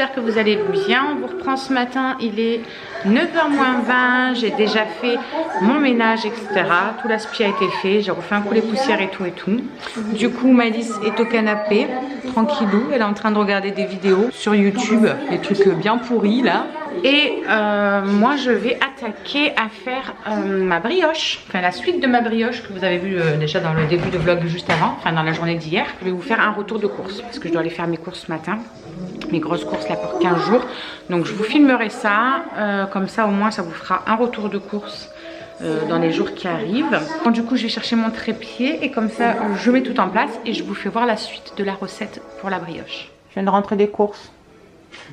j'espère que vous allez bien. On vous reprend ce matin, il est 9h moins 20, j'ai déjà fait mon ménage, etc. Tout l'aspi a été fait, j'ai refait un coup les poussières et tout et tout. Du coup, Malice est au canapé, tranquillou, elle est en train de regarder des vidéos sur YouTube, des trucs bien pourris là. Et moi je vais attaquer à faire ma brioche, enfin la suite de ma brioche que vous avez vu déjà dans le début de vlog juste avant, enfin dans la journée d'hier. Je vais vous faire un retour de course parce que je dois aller faire mes courses ce matin, mes grosses courses là pour 15 jours. Donc je vous filmerai ça, comme ça au moins ça vous fera un retour de course dans les jours qui arrivent. Donc, du coup je vais chercher mon trépied et comme ça je mets tout en place et je vous fais voir la suite de la recette pour la brioche. Je viens de rentrer des courses.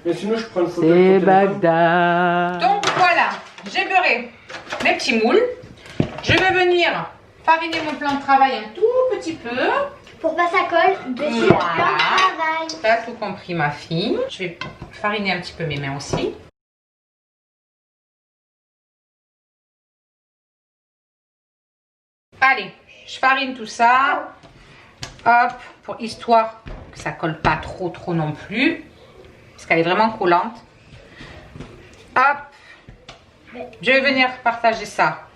Mais sinon, je prends une photo. C'est Bagdad. Donc voilà, j'ai beurré mes petits moules. Je vais venir fariner mon plan de travail un tout petit peu. Pour pas ça colle dessus le plan de travail. T'as tout compris ma fille. Je vais fariner un petit peu mes mains aussi. Allez, je farine tout ça. Hop, pour histoire que ça colle pas trop non plus. Parce qu'elle est vraiment collante. Hop. Je vais venir partager ça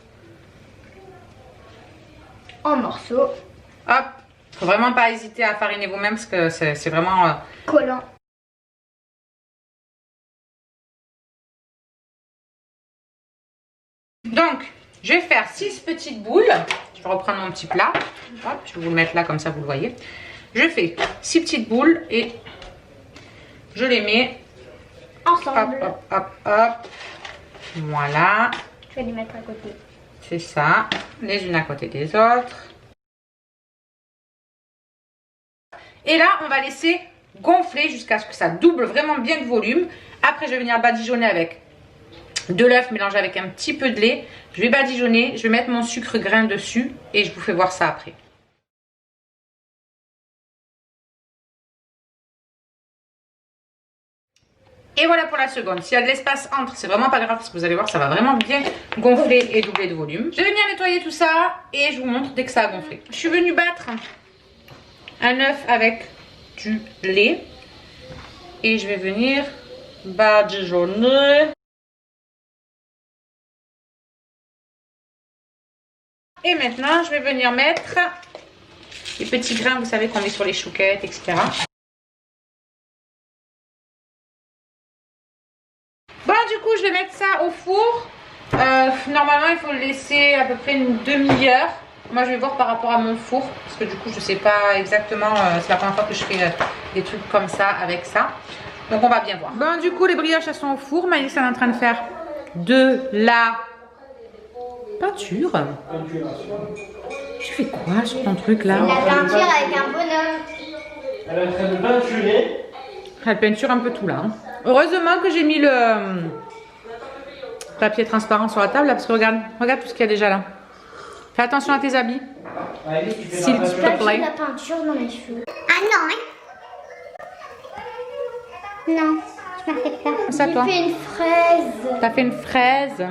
En morceaux. Hop. Faut vraiment pas hésiter à fariner vous-même parce que c'est vraiment collant. Donc, je vais faire 6 petites boules. Je vais reprendre mon petit plat. Hop, je vais vous le mettre là comme ça vous le voyez. Je fais 6 petites boules et je les mets ensemble. Hop, hop, hop, hop. Voilà. Je vais les mettre à côté. C'est ça. Les unes à côté des autres. Et là, on va laisser gonfler jusqu'à ce que ça double vraiment bien de volume. Après, je vais venir badigeonner avec de l'œuf mélangé avec un petit peu de lait. Je vais badigeonner, je vais mettre mon sucre grain dessus et je vous fais voir ça après. Et voilà pour la seconde. S'il y a de l'espace entre, c'est vraiment pas grave parce que vous allez voir, ça va vraiment bien gonfler et doubler de volume. Je vais venir nettoyer tout ça et je vous montre dès que ça a gonflé. Je suis venue battre un œuf avec du lait et je vais venir badigeonner. Et maintenant, je vais venir mettre les petits grains, vous savez, qu'on met sur les chouquettes, etc. Bon, du coup, je vais mettre ça au four. Normalement, il faut le laisser à peu près une demi-heure. Moi, je vais voir par rapport à mon four. Parce que du coup, je sais pas exactement. C'est la première fois que je fais des trucs comme ça avec ça. Donc, on va bien voir. Bon, du coup, les brioches, elles sont au four. Maïs, elle est en train de faire de la peinture. Tu fais quoi sur ton truc là? La peinture avec un bonhomme. Elle est en train de peinturer. Elle peinture un peu tout là. Heureusement que j'ai mis le papier transparent sur la table là, parce que regarde tout ce qu'il y a déjà là. Fais attention à tes habits. S'il te plaît. La peinture dans mes cheveux. Ah non, hein? Non, je m'en fais pas. C'est à toi. J'ai fait une fraise. T'as fait une fraise.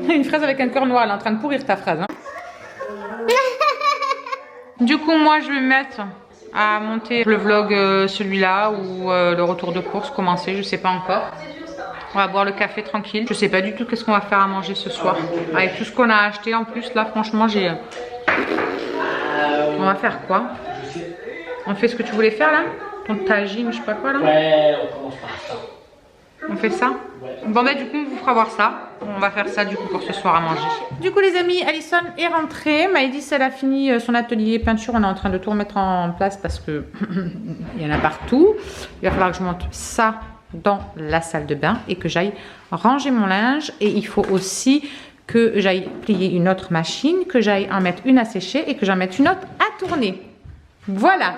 Une fraise avec un cœur noir. Elle est en train de pourrir ta fraise. Hein. Du coup, moi, je vais me mettre à monter le vlog celui-là ou le retour de course, commencer, je sais pas encore. On va boire le café tranquille. Je sais pas du tout qu'est-ce qu'on va faire à manger ce soir. Avec tout ce qu'on a acheté en plus, là, franchement, j'ai... On va faire quoi? On fait ce que tu voulais faire là? Ton tagine, je sais pas quoi là? Ouais, on commence par ça. On fait ça? Ouais. Bon bah du coup on vous fera voir ça. On va faire ça du coup pour ce soir à manger. Du coup les amis, Alison est rentrée. Maëlys elle a fini son atelier peinture. On est en train de tout remettre en place parce que il y en a partout. Il va falloir que je monte ça dans la salle de bain et que j'aille ranger mon linge. Et il faut aussi que j'aille plier une autre machine, que j'aille en mettre une à sécher et que j'en mette une autre à tourner. Voilà.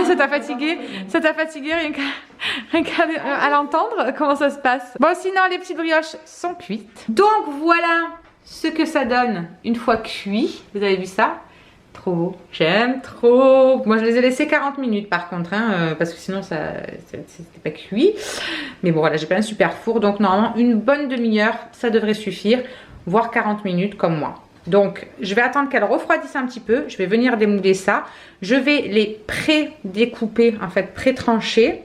Ça t'a fatigué? Ça t'a fatigué rien qu'à l'entendre? Comment ça se passe? Bon, sinon les petites brioches sont cuites. Donc voilà ce que ça donne une fois cuit. Vous avez vu ça? Trop beau. J'aime trop. Moi je les ai laissés 40 minutes par contre, hein, parce que sinon ça c'était pas cuit. Mais bon voilà, j'ai pas un super four, donc normalement une bonne demi-heure ça devrait suffire, voire 40 minutes comme moi. Donc, je vais attendre qu'elle refroidisse un petit peu. Je vais venir démouler ça. Je vais les pré-découper, en fait, pré-trancher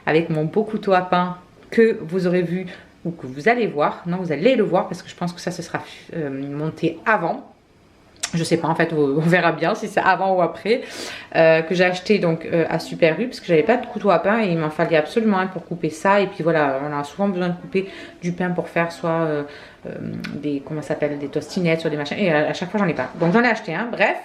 avec mon beau couteau à pain que vous aurez vu ou que vous allez voir. Non, vous allez le voir parce que je pense que ça se sera monté avant. Je sais pas, en fait, on verra bien si c'est avant ou après. Que j'ai acheté donc à Super U parce que j'avais pas de couteau à pain et il m'en fallait absolument un pour couper ça. Et puis voilà, on a souvent besoin de couper du pain pour faire soit des, comment ça s'appelle, des tostinettes, soit des machins. Et à chaque fois, j'en ai pas. Donc j'en ai acheté un, bref.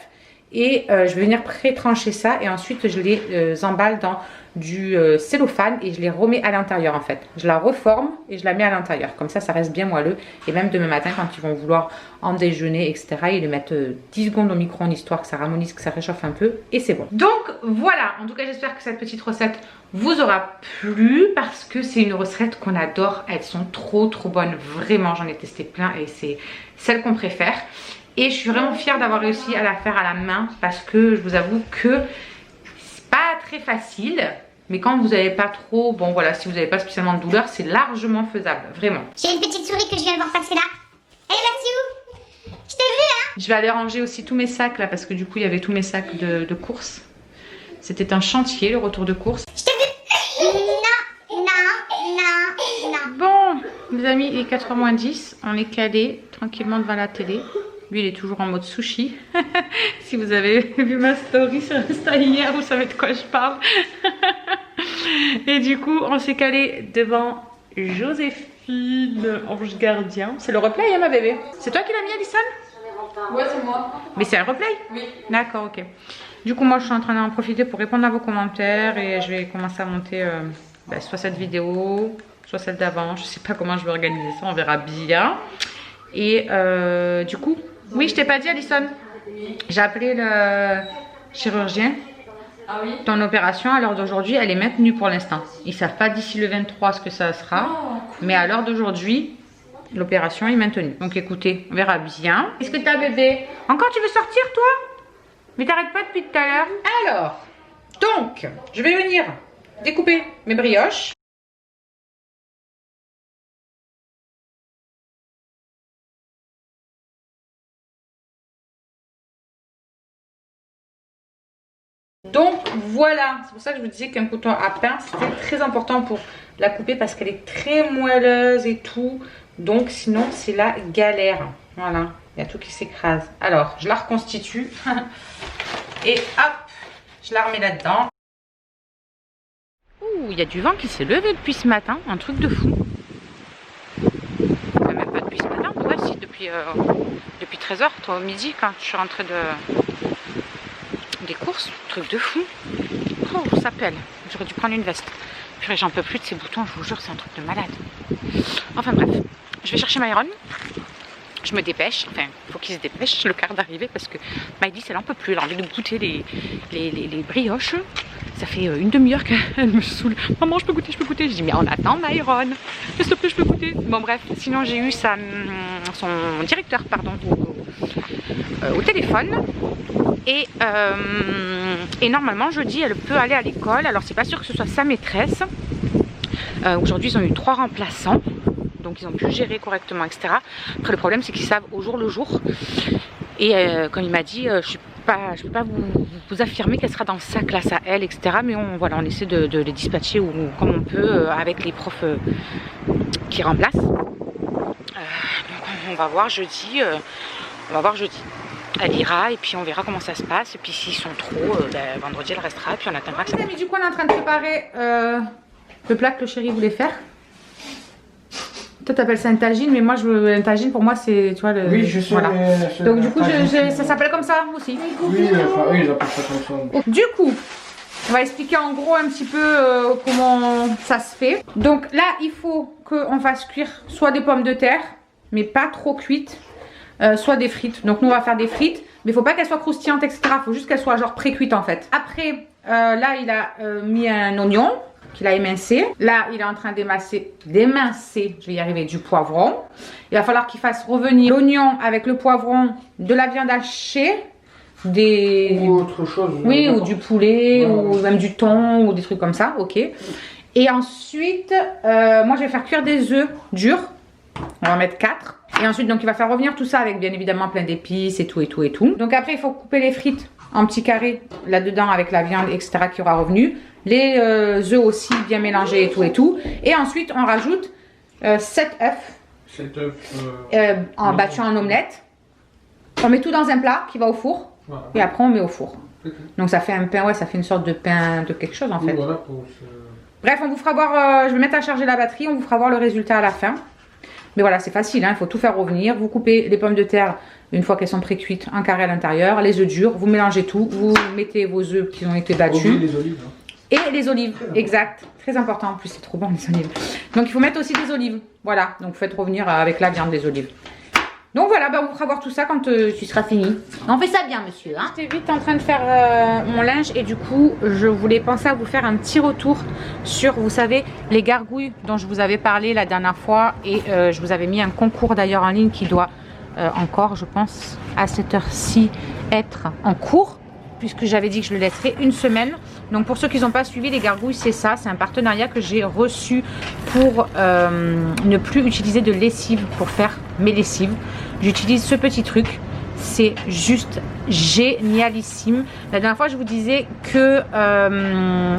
Et je vais venir pré-trancher ça et ensuite je les emballe dans du cellophane et je les remets à l'intérieur en fait. Je la reforme et je la mets à l'intérieur. Comme ça reste bien moelleux. Et même demain matin quand ils vont vouloir en déjeuner, etc., ils les mettent 10 secondes au micro-ondes histoire que ça ramollisse, que ça réchauffe un peu et c'est bon. Donc voilà, en tout cas j'espère que cette petite recette vous aura plu parce que c'est une recette qu'on adore. Elles sont trop bonnes. Vraiment, j'en ai testé plein et c'est celle qu'on préfère. Et je suis vraiment fière d'avoir réussi à la faire à la main parce que je vous avoue que c'est pas très facile. Mais quand vous n'avez pas trop, bon voilà, si vous n'avez pas spécialement de douleur, c'est largement faisable, vraiment. J'ai une petite souris que je viens de voir passer là. Elle est là-dessus. Je t'ai vu, hein. Je vais aller ranger aussi tous mes sacs là parce que du coup il y avait tous mes sacs de course. C'était un chantier, le retour de course. Je t'ai vu. Non. Bon, les amis, il est 4h moins 10. On est calé tranquillement devant la télé. Lui, il est toujours en mode sushi. Si vous avez vu ma story sur Insta hier, vous savez de quoi je parle. Et du coup, on s'est calé devant Joséphine, ange gardien. C'est le replay, hein, ma bébé? C'est toi qui l'as mis, Alison? Ouais, c'est moi. Mais c'est un replay? Oui. D'accord, ok. Du coup, moi, je suis en train d'en profiter pour répondre à vos commentaires et je vais commencer à monter soit cette vidéo, soit celle d'avant. Je sais pas comment je vais organiser ça, on verra bien. Et du coup, oui, je t'ai pas dit, Alison. J'ai appelé le chirurgien. Ah oui. Ton opération à l'heure d'aujourd'hui, elle est maintenue pour l'instant. Ils savent pas d'ici le 23 ce que ça sera. Oh, cool. Mais à l'heure d'aujourd'hui, l'opération est maintenue. Donc écoutez, on verra bien. Qu'est-ce que t'as, bébé? Encore tu veux sortir, toi? Mais t'arrêtes pas depuis tout à l'heure. Alors, donc, je vais venir découper mes brioches. Donc voilà, c'est pour ça que je vous disais qu'un couteau à pain c'était très important pour la couper parce qu'elle est très moelleuse et tout. Donc sinon c'est la galère. Voilà, il y a tout qui s'écrase. Alors je la reconstitue et hop, je la remets là-dedans. Ouh, il y a du vent qui s'est levé depuis ce matin, un truc de fou. Enfin, même pas depuis ce matin, ouais si, depuis 13h, toi au midi quand je suis rentrée des courses, truc de fou. Oh, ça pèle. J'aurais dû prendre une veste. Purée, j'en peux plus de ces boutons, je vous jure, c'est un truc de malade. Enfin bref, je vais chercher Myron. Je me dépêche, enfin, il faut qu'il se dépêche, le quart d'arrivée, parce que Maïdis, elle en peut plus. Elle a envie de goûter les brioches. Ça fait une demi-heure qu'elle me saoule. Maman, je peux goûter, je peux goûter. Je dis, mais on attend Myron. S'il te plaît, je peux goûter. Bon, bref, sinon j'ai eu son directeur, pardon, au téléphone. Et normalement jeudi elle peut aller à l'école. Alors c'est pas sûr que ce soit sa maîtresse. Aujourd'hui ils ont eu 3 remplaçants, donc ils ont pu gérer correctement, etc. Après le problème c'est qu'ils savent au jour le jour. Et comme il m'a dit, je peux pas vous affirmer qu'elle sera dans sa classe à elle, etc. Mais voilà, on essaie de les dispatcher comme on peut avec les profs qui remplacent. Donc on va voir jeudi. Elle ira et puis on verra comment ça se passe. Et puis s'ils sont trop, vendredi elle restera et puis on attendra que ça. Mais du coup on est en train de préparer le plat que le chéri voulait faire. Toi t'appelles ça un tagine, mais moi un tagine pour moi c'est, tu vois, le... Oui, je sais. Voilà. Donc du coup ça s'appelle comme ça aussi. Oui, enfin, eux ils appellent ça comme ça. Du coup, on va expliquer en gros un petit peu comment ça se fait. Donc là il faut qu'on fasse cuire soit des pommes de terre, mais pas trop cuites. Soit des frites. Donc nous on va faire des frites, mais il faut pas qu'elles soient croustillantes, etc. Il faut juste qu'elles soient genre pré-cuites en fait. Après là il a mis un oignon qu'il a émincé. Là il est en train d'émincer, je vais y arriver, du poivron. Il va falloir qu'il fasse revenir l'oignon avec le poivron, de la viande hachée, Ou autre chose. oui, ou du poulet, ou même du thon, ou des trucs comme ça, ok. Et ensuite moi je vais faire cuire des œufs durs. On va en mettre 4. Et ensuite, donc, il va faire revenir tout ça avec bien évidemment plein d'épices et tout et tout et tout. Donc après, il faut couper les frites en petits carrés là-dedans avec la viande, etc. qui aura revenu. Les œufs aussi bien mélangés et tout et tout. Et ensuite, on rajoute 7 œufs. 7 œufs. En battu en omelette. On met tout dans un plat qui va au four. Voilà. Et après, on met au four. Okay. Donc ça fait un pain, ouais, ça fait une sorte de pain de quelque chose en fait. Oui, voilà pour Bref, on vous fera voir, je vais mettre à charger la batterie, on vous fera voir le résultat à la fin. Mais voilà, c'est facile, hein, il faut tout faire revenir. Vous coupez les pommes de terre une fois qu'elles sont pré-cuites en carré à l'intérieur, les œufs durs, vous mélangez tout, vous mettez vos œufs qui ont été battus. oui, les olives. Hein. Et les olives, exact, très important, en plus c'est trop bon les olives. Donc il faut mettre aussi des olives, voilà, donc vous faites revenir avec la viande des olives. Donc voilà, bah, on vous fera voir tout ça quand tu seras fini. On fait ça bien, monsieur, hein. J'étais vite en train de faire mon linge et du coup, je voulais penser à vous faire un petit retour sur, vous savez, les gargouilles dont je vous avais parlé la dernière fois. Et je vous avais mis un concours d'ailleurs en ligne qui doit encore, je pense, à cette heure-ci être en cours. Puisque j'avais dit que je le laisserais une semaine. Donc pour ceux qui n'ont pas suivi, les gargouilles, c'est ça. C'est un partenariat que j'ai reçu pour ne plus utiliser de lessive pour faire mes lessives. J'utilise ce petit truc. C'est juste génialissime. La dernière fois, je vous disais que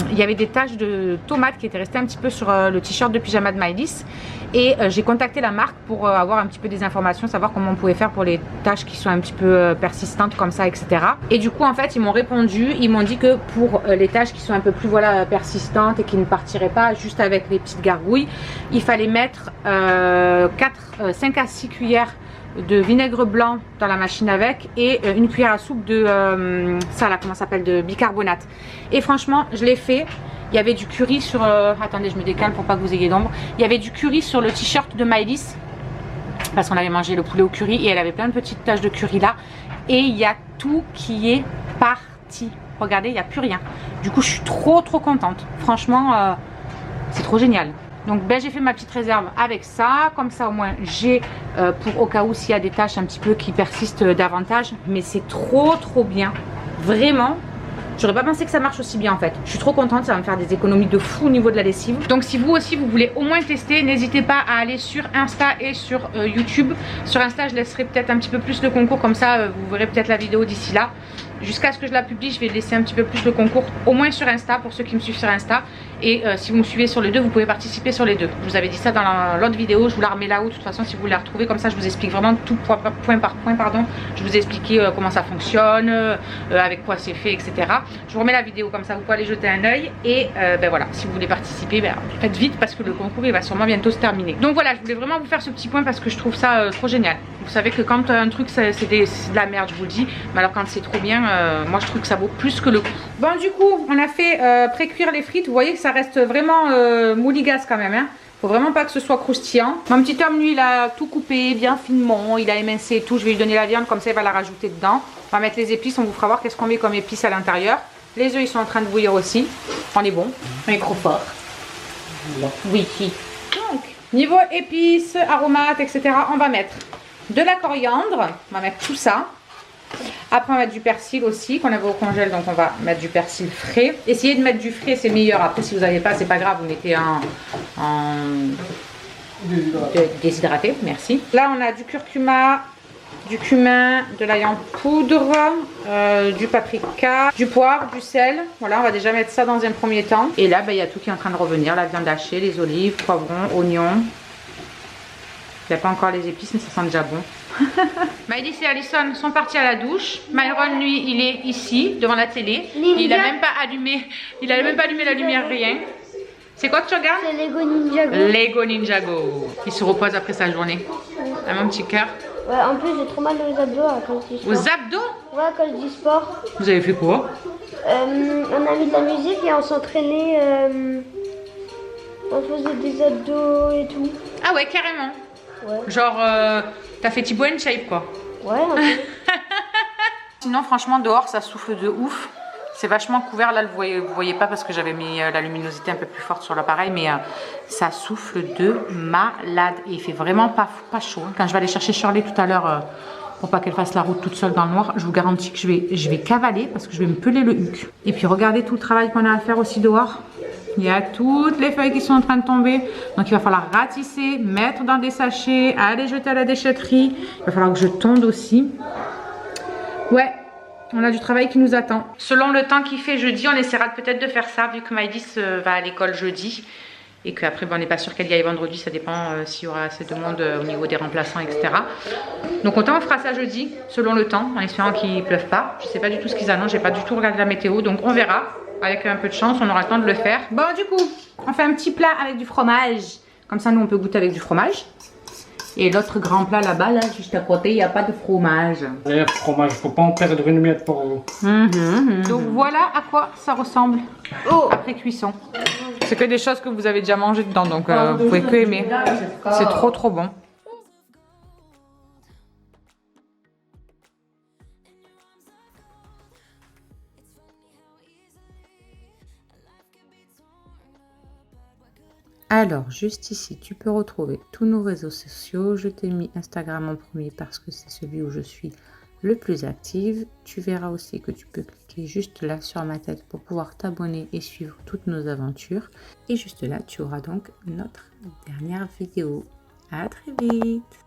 il y avait des taches de tomates qui étaient restées un petit peu sur le t-shirt de pyjama de Maëlys. Et j'ai contacté la marque pour avoir un petit peu des informations, savoir comment on pouvait faire pour les taches qui sont un petit peu persistantes comme ça, etc. Et du coup, en fait, ils m'ont répondu, ils m'ont dit que pour les taches qui sont un peu plus persistantes et qui ne partiraient pas juste avec les petites gargouilles, il fallait mettre 5 à 6 cuillères de vinaigre blanc dans la machine avec et une cuillère à soupe de ça là, comment ça s'appelle, de bicarbonate. Et franchement, je l'ai fait. Il y avait du curry sur attendez, je me décale pour pas que vous ayez d'ombre. Il y avait du curry sur le t-shirt de Maëlys parce qu'on avait mangé le poulet au curry et elle avait plein de petites taches de curry là. Et il y a tout qui est parti. Regardez, il n'y a plus rien. Du coup, je suis trop contente. Franchement, c'est trop génial. Donc ben, j'ai fait ma petite réserve avec ça, comme ça au moins j'ai pour au cas où s'il y a des tâches un petit peu qui persistent davantage, mais c'est trop bien, vraiment. J'aurais pas pensé que ça marche aussi bien en fait. Je suis trop contente, ça va me faire des économies de fou au niveau de la lessive. Donc si vous aussi vous voulez au moins tester, n'hésitez pas à aller sur Insta et sur YouTube. Sur Insta je laisserai peut-être un petit peu plus le concours, comme ça vous verrez peut-être la vidéo d'ici là. Jusqu'à ce que je la publie, je vais laisser un petit peu plus le concours, au moins sur Insta, pour ceux qui me suivent sur Insta. Et si vous me suivez sur les deux, vous pouvez participer sur les deux. Je vous avais dit ça dans l'autre vidéo, je vous la remets là-haut. De toute façon, si vous voulez la retrouver, comme ça, je vous explique vraiment tout point par point, pardon. Je vous ai expliqué comment ça fonctionne, avec quoi c'est fait, etc. Je vous remets la vidéo, comme ça, vous pouvez aller jeter un œil. Et ben voilà, si vous voulez participer, ben, faites vite parce que le concours, il va sûrement bientôt se terminer. Donc voilà, je voulais vraiment vous faire ce petit point parce que je trouve ça trop génial. Vous savez que quand un truc, c'est de la merde, je vous le dis. Mais alors quand c'est trop bien, moi je trouve que ça vaut plus que le coup. Bon, du coup, on a fait pré-cuire les frites. Vous voyez que ça reste vraiment mouligasse quand même, hein. Faut vraiment pas que ce soit croustillant. Mon petit homme, lui, il a tout coupé bien finement. Il a émincé et tout. Je vais lui donner la viande, comme ça il va la rajouter dedans. On va mettre les épices, on vous fera voir qu'est-ce qu'on met comme épices à l'intérieur. Les œufs, ils sont en train de bouillir aussi. On est bon. On est trop fort. Oui. Donc, niveau épices, aromates, etc., on va mettre de la coriandre. On va mettre tout ça. Après on va mettre du persil aussi qu'on avait au congèle, donc on va mettre du persil frais. Essayez de mettre du frais, c'est meilleur. Après si vous n'avez pas, c'est pas grave, vous mettez en déshydraté, merci. Là on a du curcuma, du cumin, de l'ail en poudre, du paprika, du poivre, du sel. Voilà, on va déjà mettre ça dans un premier temps. Et là il y a tout qui est en train de revenir, la viande hachée, les olives, poivrons, oignons. Il n'y a pas encore les épices mais ça sent déjà bon. Maëlys et Alison sont partis à la douche. Myron, lui, il est ici devant la télé. Il a même pas allumé la lumière, rien. C'est quoi que tu regardes? C'est Lego Ninjago. Lego Ninjago. Il se repose après sa journée. Ah, mon petit cœur. Ouais, en plus j'ai trop mal aux abdos quand je dis sport. Aux abdos? Ouais, quand je dis sport. Vous avez fait quoi? On a mis de la musique et on s'entraînait. On faisait des abdos et tout. Ah ouais, carrément. Ouais. Genre, t'as fait Thibaut shape quoi. Ouais, un peu. Sinon, franchement, dehors, ça souffle de ouf. C'est vachement couvert. Là, vous voyez pas parce que j'avais mis la luminosité un peu plus forte sur l'appareil, mais ça souffle de malade. Et il fait vraiment pas chaud. Quand je vais aller chercher Shirley tout à l'heure pour pas qu'elle fasse la route toute seule dans le noir, je vous garantis que je vais cavaler parce que je vais me peler le huc. Et puis, regardez tout le travail qu'on a à faire aussi dehors. Il y a toutes les feuilles qui sont en train de tomber. Donc, il va falloir ratisser, mettre dans des sachets, aller jeter à la déchetterie. Il va falloir que je tonde aussi. Ouais, On a du travail qui nous attend. Selon le temps qu'il fait jeudi, on essaiera peut-être de faire ça vu que Maëlys va à l'école jeudi. Et qu'après, on n'est pas sûr qu'elle y aille vendredi. Ça dépend s'il y aura assez de monde au niveau des remplaçants, etc. Donc on fera ça jeudi, selon le temps, en espérant qu'il ne pleuve pas. Je ne sais pas du tout ce qu'ils annoncent. J'ai pas du tout regardé la météo. Donc on verra. Avec un peu de chance, on aura le temps de le faire. Bon, du coup, on fait un petit plat avec du fromage. Comme ça, nous, on peut goûter avec du fromage. Et l'autre grand plat là-bas, là, juste à côté, il n'y a pas de fromage. Il y a du fromage, faut pas en perdre une miette pour vous. Donc voilà à quoi ça ressemble après cuisson. C'est que des choses que vous avez déjà mangé dedans, donc vous pouvez que aimer. C'est trop trop bon. Alors, juste ici, tu peux retrouver tous nos réseaux sociaux. Je t'ai mis Instagram en premier parce que c'est celui où je suis le plus active. Tu verras aussi que tu peux cliquer juste là sur ma tête pour pouvoir t'abonner et suivre toutes nos aventures. Et juste là, tu auras donc notre dernière vidéo. À très vite!